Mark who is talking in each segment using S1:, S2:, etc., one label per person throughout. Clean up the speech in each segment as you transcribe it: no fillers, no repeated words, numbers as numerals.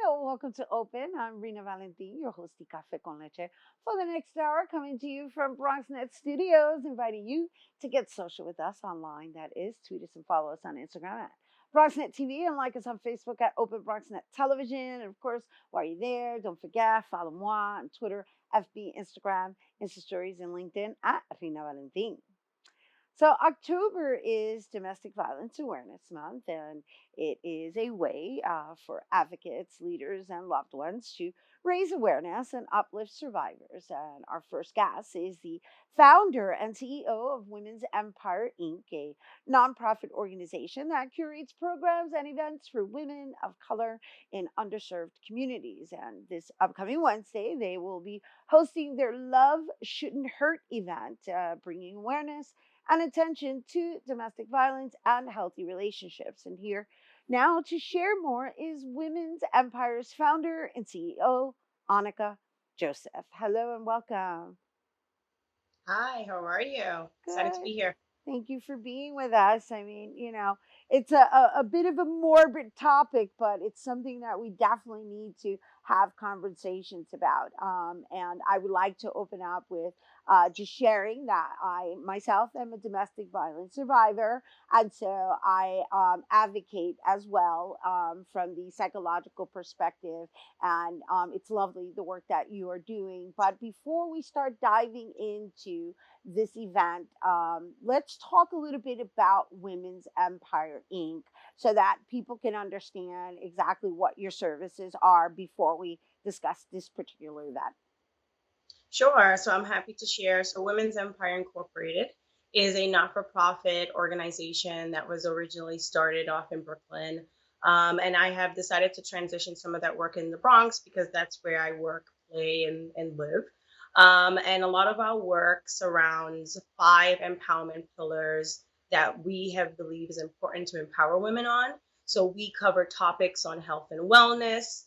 S1: welcome to Open. I'm Rhina Valentin, your host of Café con Leche. For the next hour, coming to you from BronxNet Studios, inviting you to get social with us online. That is, tweet us and follow us on Instagram at BronxNet TV and like us on Facebook at Open BronxNet Television. And of course, while you're there, don't forget, follow moi on Twitter, FB, Instagram, Insta Stories, and LinkedIn at Rhina Valentin. So, October is Domestic Violence Awareness Month, and it is a way for advocates, leaders, and loved ones to raise awareness and uplift survivors. And our first guest is the founder and CEO of Women's Empire Inc., a nonprofit organization that curates programs and events for women of color in underserved communities. And this upcoming Wednesday, they will be hosting their Love Shouldn't Hurt event, bringing awareness and attention to domestic violence and healthy relationships. And here now to share more is Women's Empire's founder and CEO, Anika Joseph. Hello and welcome.
S2: Hi, how are you? Excited to
S1: Good.
S2: be here.
S1: Thank you for being with us. I mean, it's a bit of a morbid topic, but it's something that we definitely need to have conversations about. And I would like to open up with just sharing that I myself am a domestic violence survivor. And so I advocate as well from the psychological perspective. And it's lovely the work that you are doing. But before we start diving into this event, let's talk a little bit about Women's Empire Inc. so that people can understand exactly what your services are before we discuss this particular event.
S2: Sure, so I'm happy to share. So, Women's Empire Incorporated is a not for profit organization that was originally started off in Brooklyn. And I have decided to transition some of that work in the Bronx because that's where I work, play, and live. And a lot of our work surrounds five empowerment pillars that we have believed is important to empower women on. So we cover topics on health and wellness,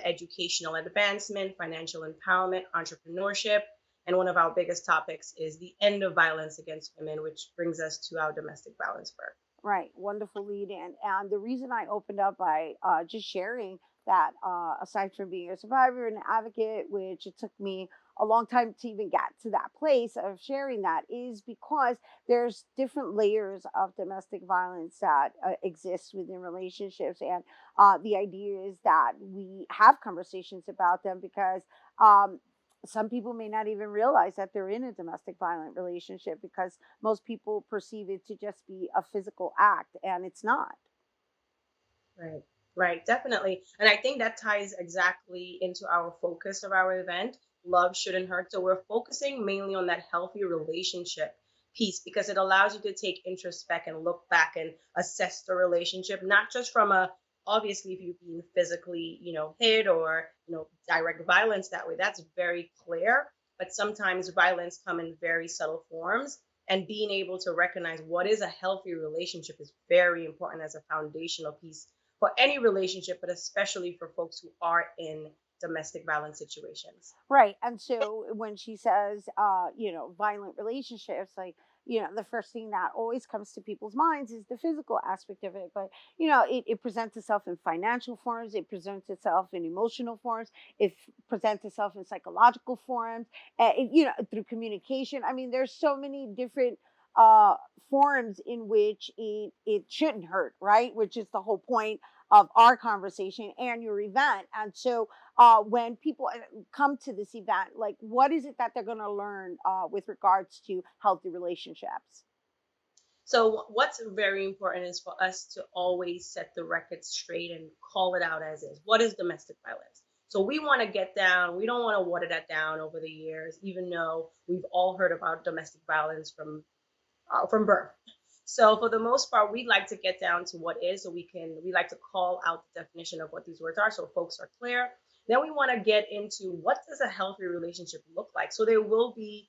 S2: educational advancement, financial empowerment, entrepreneurship. And one of our biggest topics is the end of violence against women, which brings us to our domestic violence work.
S1: Right, wonderful lead in. And the reason I opened up by just sharing that, aside from being a survivor and an advocate, which it took me a long time to even get to that place of sharing that, is because there's different layers of domestic violence that exist within relationships. And the idea is that we have conversations about them because some people may not even realize that they're in a domestic violent relationship because most people perceive it to just be a physical act, and it's not.
S2: Right, right, definitely. And I think that ties exactly into our focus of our event. Love shouldn't hurt. So we're focusing mainly on that healthy relationship piece because it allows you to take introspect and look back and assess the relationship, not just from a obviously if you've been physically, hit or, direct violence that way, that's very clear. But sometimes violence come in very subtle forms. And being able to recognize what is a healthy relationship is very important as a foundational piece for any relationship, but especially for folks who are in domestic violence situations.
S1: Right. And so when she says, violent relationships, like, the first thing that always comes to people's minds is the physical aspect of it. But, it presents itself in financial forms, it presents itself in emotional forms, it presents itself in psychological forms, through communication. I mean, there's so many different uh, forms in which it shouldn't hurt, right? Which is the whole point of our conversation and your event. And so, when people come to this event, like what is it that they're going to learn with regards to healthy relationships?
S2: So, what's very important is for us to always set the record straight and call it out as is. What is domestic violence? So, we want to get down, we don't want to water that down over the years, even though we've all heard about domestic violence from birth. So for the most part, we like to get down to what is, so we like to call out the definition of what these words are, so folks are clear. Then we want to get into what does a healthy relationship look like. So there will be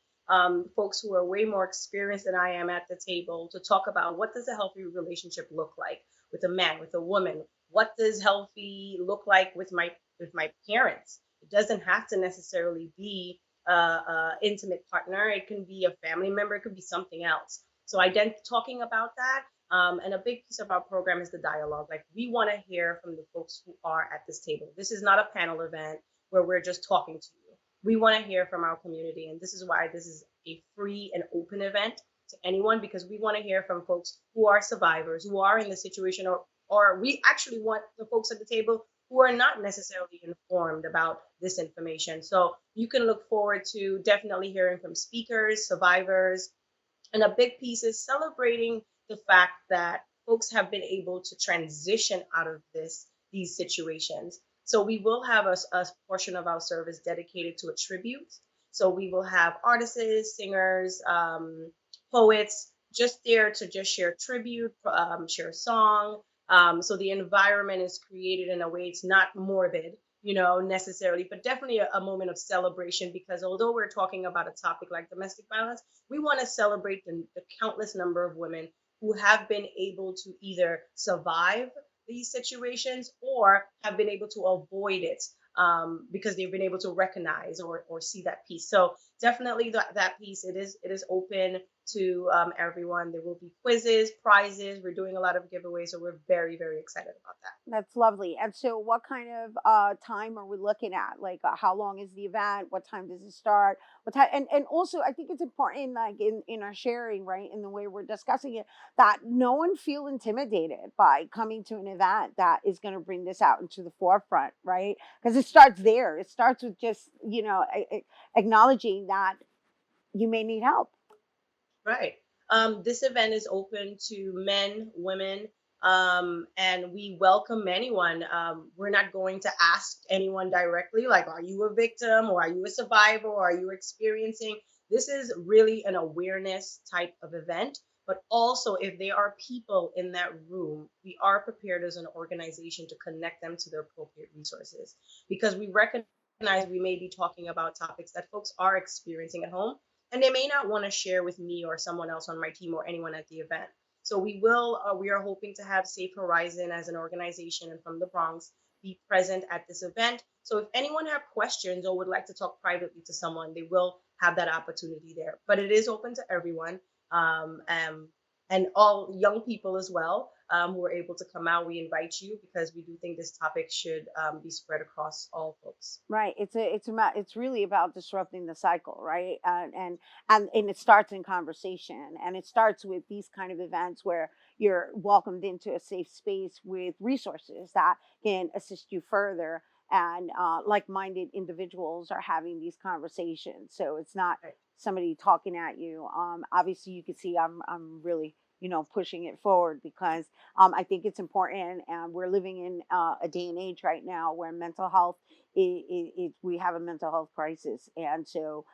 S2: folks who are way more experienced than I am at the table to talk about what does a healthy relationship look like with a man, with a woman. What does healthy look like with my parents? It doesn't have to necessarily be a intimate partner. It can be a family member. It could be something else. So talking about that, And a big piece of our program is the dialogue. Like, we want to hear from the folks who are at this table. This is not a panel event where we're just talking to you. We want to hear from our community. And this is why this is a free and open event to anyone, because we want to hear from folks who are survivors, who are in the situation, or we actually want the folks at the table who are not necessarily informed about this information. So you can look forward to definitely hearing from speakers, survivors, and a big piece is celebrating the fact that folks have been able to transition out of these situations. So we will have a portion of our service dedicated to a tribute. So we will have artists, singers, poets just there to just share tribute, share a song. So the environment is created in a way it's not morbid, necessarily, but definitely a moment of celebration, because although we're talking about a topic like domestic violence, we want to celebrate the countless number of women who have been able to either survive these situations or have been able to avoid it, because they've been able to recognize or see that piece. So definitely that piece, it is open to everyone. There will be quizzes, prizes. We're doing a lot of giveaways, so we're very, very excited about that.
S1: That's lovely. And so, what kind of time are we looking at? Like, how long is the event? What time does it start? What time? And also, I think it's important, like in our sharing, right, in the way we're discussing it, that no one feel intimidated by coming to an event that is going to bring this out into the forefront, right? Because it starts there. It starts with just acknowledging that you may need help.
S2: Right. This event is open to men, women, and we welcome anyone. We're not going to ask anyone directly, like, are you a victim or are you a survivor or are you experiencing? This is really an awareness type of event. But also, if there are people in that room, we are prepared as an organization to connect them to the appropriate resources, because we recognize we may be talking about topics that folks are experiencing at home, and they may not want to share with me or someone else on my team or anyone at the event. So we are hoping to have Safe Horizon as an organization and from the Bronx be present at this event. So if anyone have questions or would like to talk privately to someone, they will have that opportunity there. But it is open to everyone, um, um, and all young people as well, who are able to come out. We invite you because we do think this topic should be spread across all folks.
S1: Right. It's really about disrupting the cycle, right? And it starts in conversation, and it starts with these kind of events where you're welcomed into a safe space with resources that can assist you further. And like-minded individuals are having these conversations, so it's not
S2: Right.
S1: somebody talking at you. Obviously, you can see I'm really pushing it forward because I think it's important, and we're living in a day and age right now where mental health we have a mental health crisis, and so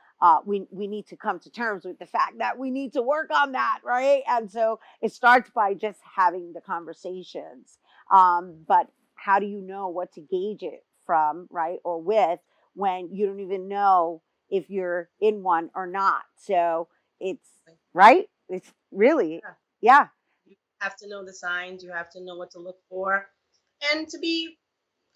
S1: we need to come to terms with the fact that we need to work on that, right? And so it starts by just having the conversations. But how do you know what to gauge it from, right, or with, when you don't even know if you're in one or not? So it's right. It's really,
S2: Yeah.
S1: yeah.
S2: You have to know the signs, you have to know what to look for. And to be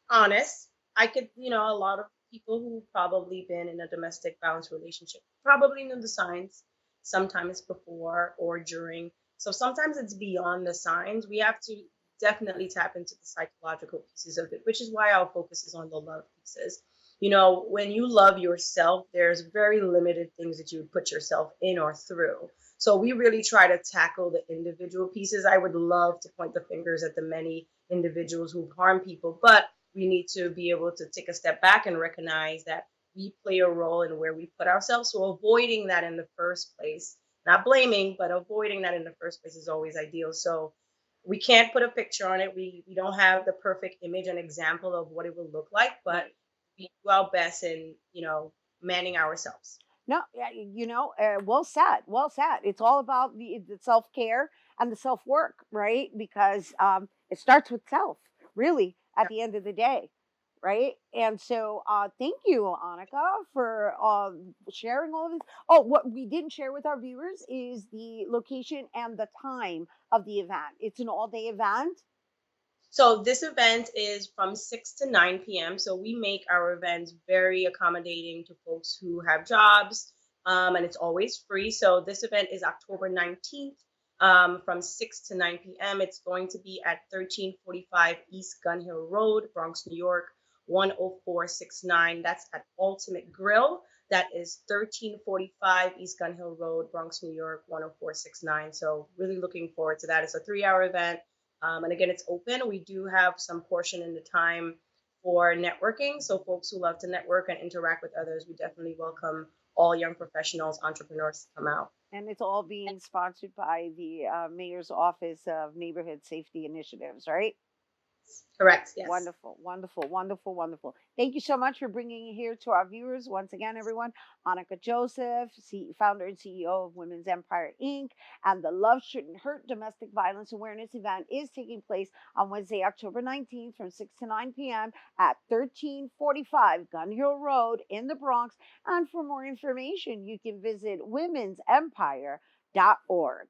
S2: honest, I could, a lot of people who probably been in a domestic violence relationship probably knew the signs sometimes before or during. So sometimes it's beyond the signs. We have to definitely tap into the psychological pieces of it, which is why our focus is on the love pieces. When you love yourself, there's very limited things that you would put yourself in or through. So we really try to tackle the individual pieces. I would love to point the fingers at the many individuals who've harmed people, but we need to be able to take a step back and recognize that we play a role in where we put ourselves. So avoiding that in the first place, not blaming, but avoiding that in the first place is always ideal. So we can't put a picture on it. We don't have the perfect image and example of what it will look like, but we do our best in, manning ourselves.
S1: No, yeah, well said, well said. It's all about the self care and the self work, right? Because it starts with self, really, at
S2: Yeah.
S1: the end of the day, right? And so, thank you, Anika, for sharing all of this. Oh, what we didn't share with our viewers is the location and the time of the event. It's an all day event.
S2: So this event is from 6 to 9 p.m. So we make our events very accommodating to folks who have jobs, and it's always free. So this event is October 19th from 6 to 9 p.m. It's going to be at 1345 East Gun Hill Road, Bronx, New York, 10469. That's at Ultimate Grill. That is 1345 East Gun Hill Road, Bronx, New York, 10469. So, really looking forward to that. It's a 3 hour event. And again, it's open. We do have some portion in the time for networking. So, folks who love to network and interact with others, we definitely welcome all young professionals, entrepreneurs to come out.
S1: And it's all being sponsored by the Mayor's Office of Neighborhood Safety Initiatives, right?
S2: Correct. Yes.
S1: Wonderful, wonderful, wonderful, wonderful. Thank you so much for bringing it here to our viewers. Once again, everyone, Anika Joseph, founder and CEO of Women's Empire Inc. And the Love Shouldn't Hurt Domestic Violence Awareness event is taking place on Wednesday, October 19th from 6 to 9 p.m. at 1345 Gun Hill Road in the Bronx. And for more information, you can visit womensempire.org.